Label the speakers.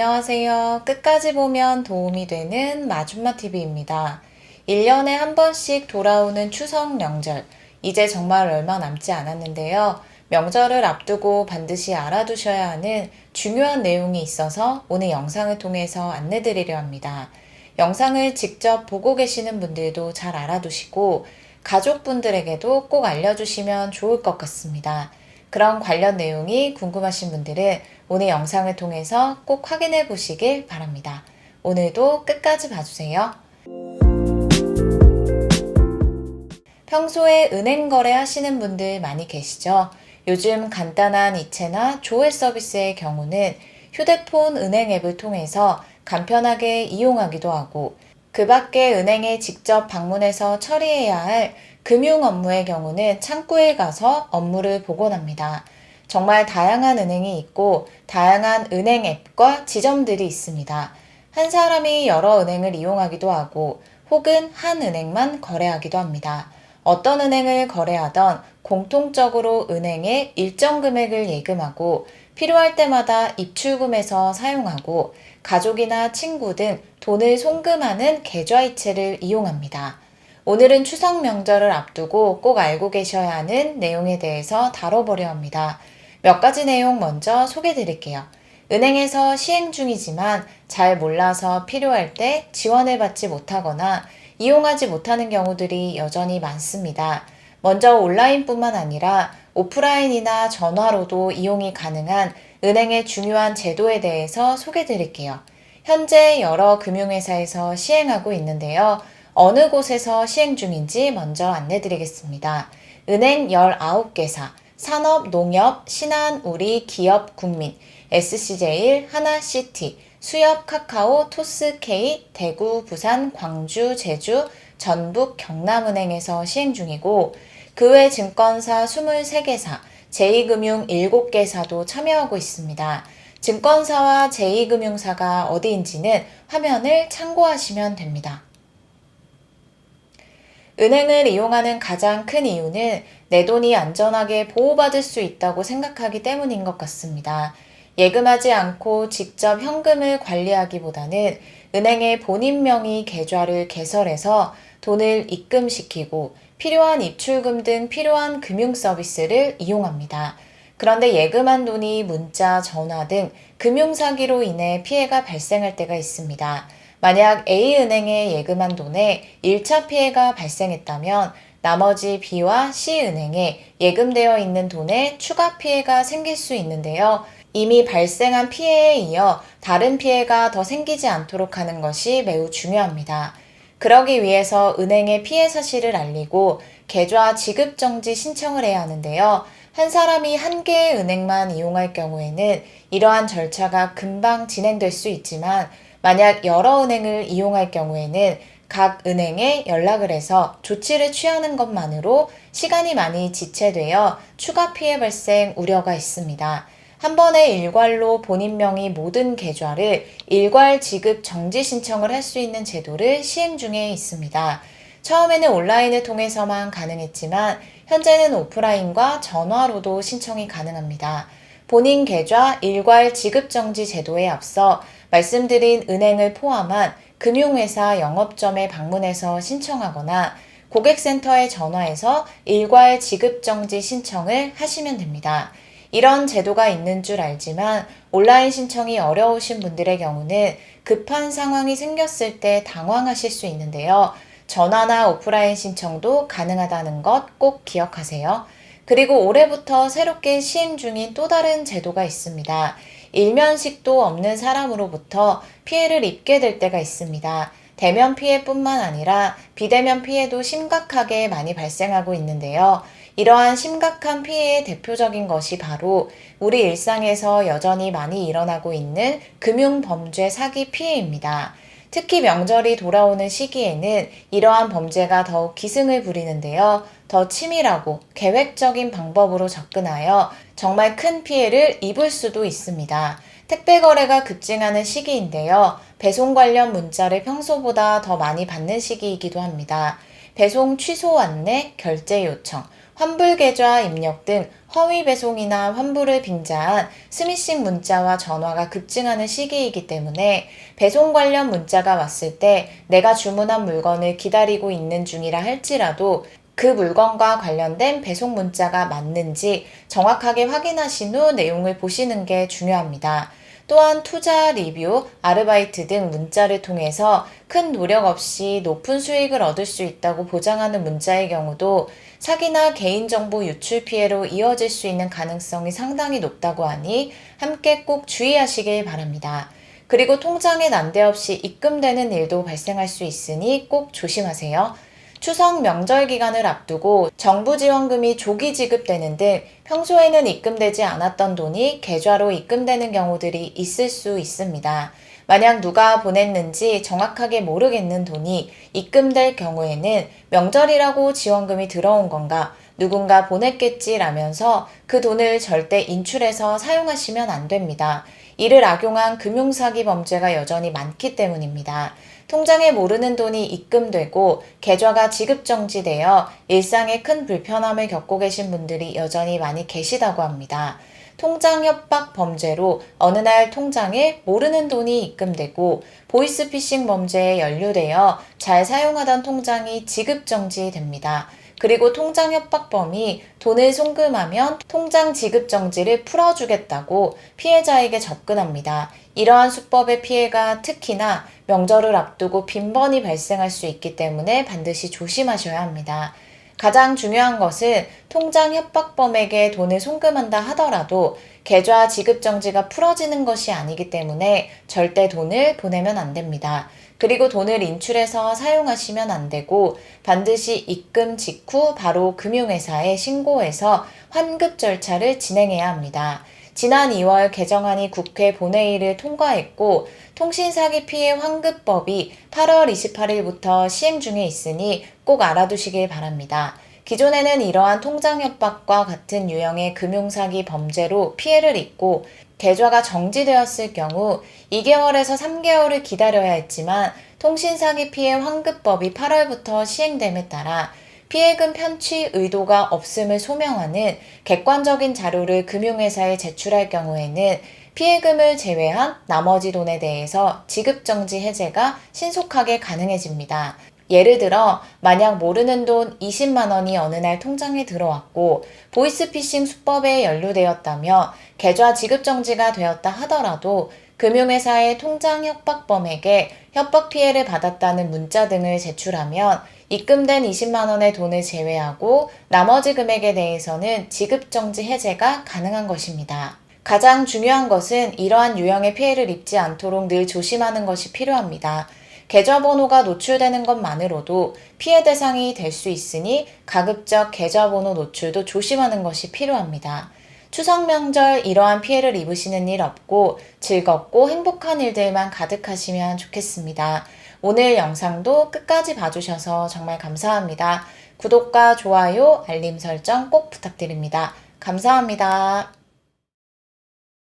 Speaker 1: 안녕하세요. 끝까지 보면 도움이 되는 마줌마TV입니다. 1년에 한 번씩 돌아오는 추석 명절. 이제 정말 얼마 남지 않았는데요. 명절을 앞두고 반드시 알아두셔야 하는 중요한 내용이 있어서 오늘 영상을 통해서 안내드리려 합니다. 영상을 직접 보고 계시는 분들도 잘 알아두시고 가족분들에게도 꼭 알려주시면 좋을 것 같습니다. 그런 관련 내용이 궁금하신 분들은 오늘 영상을 통해서 꼭 확인해 보시길 바랍니다. 오늘도 끝까지 봐주세요. 평소에 은행 거래 하시는 분들 많이 계시죠? 요즘 간단한 이체나 조회 서비스의 경우는 휴대폰 은행 앱을 통해서 간편하게 이용하기도 하고, 그 밖에 은행에 직접 방문해서 처리해야 할 금융 업무의 경우는 창구에 가서 업무를 복원합니다. 정말 다양한 은행이 있고 다양한 은행 앱과 지점들이 있습니다. 한 사람이 여러 은행을 이용하기도 하고 혹은 한 은행만 거래하기도 합니다. 어떤 은행을 거래하던 공통적으로 은행에 일정 금액을 예금하고 필요할 때마다 입출금해서 사용하고 가족이나 친구 등 돈을 송금하는 계좌이체를 이용합니다. 오늘은 추석 명절을 앞두고 꼭 알고 계셔야 하는 내용에 대해서 다뤄보려 합니다. 몇 가지 내용 먼저 소개해 드릴게요. 은행에서 시행 중이지만 잘 몰라서 필요할 때 지원을 받지 못하거나 이용하지 못하는 경우들이 여전히 많습니다. 먼저 온라인뿐만 아니라 오프라인이나 전화로도 이용이 가능한 은행의 중요한 제도에 대해서 소개해 드릴게요. 현재 여러 금융회사에서 시행하고 있는데요. 어느 곳에서 시행 중인지 먼저 안내 드리겠습니다. 은행 19개사, 산업, 농협, 신한, 우리, 기업, 국민, SC제일, 하나시티, 수협, 카카오, 토스K, 대구, 부산, 광주, 제주, 전북, 경남은행에서 시행 중이고, 그 외 증권사 23개사, 제2금융 7개사도 참여하고 있습니다. 증권사와 제2금융사가 어디인지는 화면을 참고하시면 됩니다. 은행을 이용하는 가장 큰 이유는 내 돈이 안전하게 보호받을 수 있다고 생각하기 때문인 것 같습니다. 예금하지 않고 직접 현금을 관리하기보다는 은행의 본인 명의 계좌를 개설해서 돈을 입금시키고 필요한 입출금 등 필요한 금융 서비스를 이용합니다. 그런데 예금한 돈이 문자, 전화 등 금융 사기로 인해 피해가 발생할 때가 있습니다. 만약 A은행에 예금한 돈에 1차 피해가 발생했다면 나머지 B와 C은행에 예금되어 있는 돈에 추가 피해가 생길 수 있는데요. 이미 발생한 피해에 이어 다른 피해가 더 생기지 않도록 하는 것이 매우 중요합니다. 그러기 위해서 은행에 피해 사실을 알리고 계좌 지급 정지 신청을 해야 하는데요. 한 사람이 한 개의 은행만 이용할 경우에는 이러한 절차가 금방 진행될 수 있지만 만약 여러 은행을 이용할 경우에는 각 은행에 연락을 해서 조치를 취하는 것만으로 시간이 많이 지체되어 추가 피해 발생 우려가 있습니다. 한 번에 일괄로 본인 명의 모든 계좌를 일괄 지급 정지 신청을 할 수 있는 제도를 시행 중에 있습니다. 처음에는 온라인을 통해서만 가능했지만 현재는 오프라인과 전화로도 신청이 가능합니다. 본인 계좌 일괄 지급 정지 제도에 앞서 말씀드린 은행을 포함한 금융회사 영업점에 방문해서 신청하거나 고객센터에 전화해서 일괄 지급 정지 신청을 하시면 됩니다. 이런 제도가 있는 줄 알지만 온라인 신청이 어려우신 분들의 경우는 급한 상황이 생겼을 때 당황하실 수 있는데요. 전화나 오프라인 신청도 가능하다는 것 꼭 기억하세요. 그리고 올해부터 새롭게 시행 중인 또 다른 제도가 있습니다. 일면식도 없는 사람으로부터 피해를 입게 될 때가 있습니다. 대면 피해뿐만 아니라 비대면 피해도 심각하게 많이 발생하고 있는데요. 이러한 심각한 피해의 대표적인 것이 바로 우리 일상에서 여전히 많이 일어나고 있는 금융범죄 사기 피해입니다. 특히 명절이 돌아오는 시기에는 이러한 범죄가 더욱 기승을 부리는데요. 더 치밀하고 계획적인 방법으로 접근하여 정말 큰 피해를 입을 수도 있습니다. 택배 거래가 급증하는 시기인데요. 배송 관련 문자를 평소보다 더 많이 받는 시기이기도 합니다. 배송 취소 안내, 결제 요청, 환불 계좌 입력 등 허위 배송이나 환불을 빙자한 스미싱 문자와 전화가 급증하는 시기이기 때문에 배송 관련 문자가 왔을 때 내가 주문한 물건을 기다리고 있는 중이라 할지라도 그 물건과 관련된 배송 문자가 맞는지 정확하게 확인하신 후 내용을 보시는 게 중요합니다. 또한 투자, 리뷰, 아르바이트 등 문자를 통해서 큰 노력 없이 높은 수익을 얻을 수 있다고 보장하는 문자의 경우도 사기나 개인정보 유출 피해로 이어질 수 있는 가능성이 상당히 높다고 하니 함께 꼭 주의하시길 바랍니다. 그리고 통장에 난데없이 입금되는 일도 발생할 수 있으니 꼭 조심하세요. 추석 명절 기간을 앞두고 정부 지원금이 조기 지급되는 등 평소에는 입금되지 않았던 돈이 계좌로 입금되는 경우들이 있을 수 있습니다. 만약 누가 보냈는지 정확하게 모르겠는 돈이 입금될 경우에는 명절이라고 지원금이 들어온 건가, 누군가 보냈겠지라면서 그 돈을 절대 인출해서 사용하시면 안 됩니다. 이를 악용한 금융사기 범죄가 여전히 많기 때문입니다. 통장에 모르는 돈이 입금되고 계좌가 지급정지되어 일상에 큰 불편함을 겪고 계신 분들이 여전히 많이 계시다고 합니다. 통장 협박 범죄로 어느 날 통장에 모르는 돈이 입금되고 보이스피싱 범죄에 연루되어 잘 사용하던 통장이 지급정지됩니다. 그리고 통장 협박범이 돈을 송금하면 통장 지급 정지를 풀어주겠다고 피해자에게 접근합니다. 이러한 수법의 피해가 특히나 명절을 앞두고 빈번히 발생할 수 있기 때문에 반드시 조심하셔야 합니다. 가장 중요한 것은 통장 협박범에게 돈을 송금한다 하더라도 계좌 지급 정지가 풀어지는 것이 아니기 때문에 절대 돈을 보내면 안 됩니다. 그리고 돈을 인출해서 사용하시면 안 되고 반드시 입금 직후 바로 금융회사에 신고해서 환급 절차를 진행해야 합니다. 지난 2월 개정안이 국회 본회의를 통과했고 통신사기 피해 환급법이 8월 28일부터 시행 중에 있으니 꼭 알아두시길 바랍니다. 기존에는 이러한 통장 협박과 같은 유형의 금융사기 범죄로 피해를 입고 계좌가 정지되었을 경우 2개월에서 3개월을 기다려야 했지만 통신사기 피해 환급법이 8월부터 시행됨에 따라 피해금 편취 의도가 없음을 소명하는 객관적인 자료를 금융회사에 제출할 경우에는 피해금을 제외한 나머지 돈에 대해서 지급정지 해제가 신속하게 가능해집니다. 예를 들어 만약 모르는 돈 20만 원이 어느 날 통장에 들어왔고 보이스피싱 수법에 연루되었다며 계좌 지급정지가 되었다 하더라도 금융회사의 통장 협박범에게 협박 피해를 받았다는 문자 등을 제출하면 입금된 20만 원의 돈을 제외하고 나머지 금액에 대해서는 지급정지 해제가 가능한 것입니다. 가장 중요한 것은 이러한 유형의 피해를 입지 않도록 늘 조심하는 것이 필요합니다. 계좌번호가 노출되는 것만으로도 피해 대상이 될 수 있으니 가급적 계좌번호 노출도 조심하는 것이 필요합니다. 추석 명절 이러한 피해를 입으시는 일 없고 즐겁고 행복한 일들만 가득하시면 좋겠습니다. 오늘 영상도 끝까지 봐주셔서 정말 감사합니다. 구독과 좋아요, 알림 설정 꼭 부탁드립니다. 감사합니다.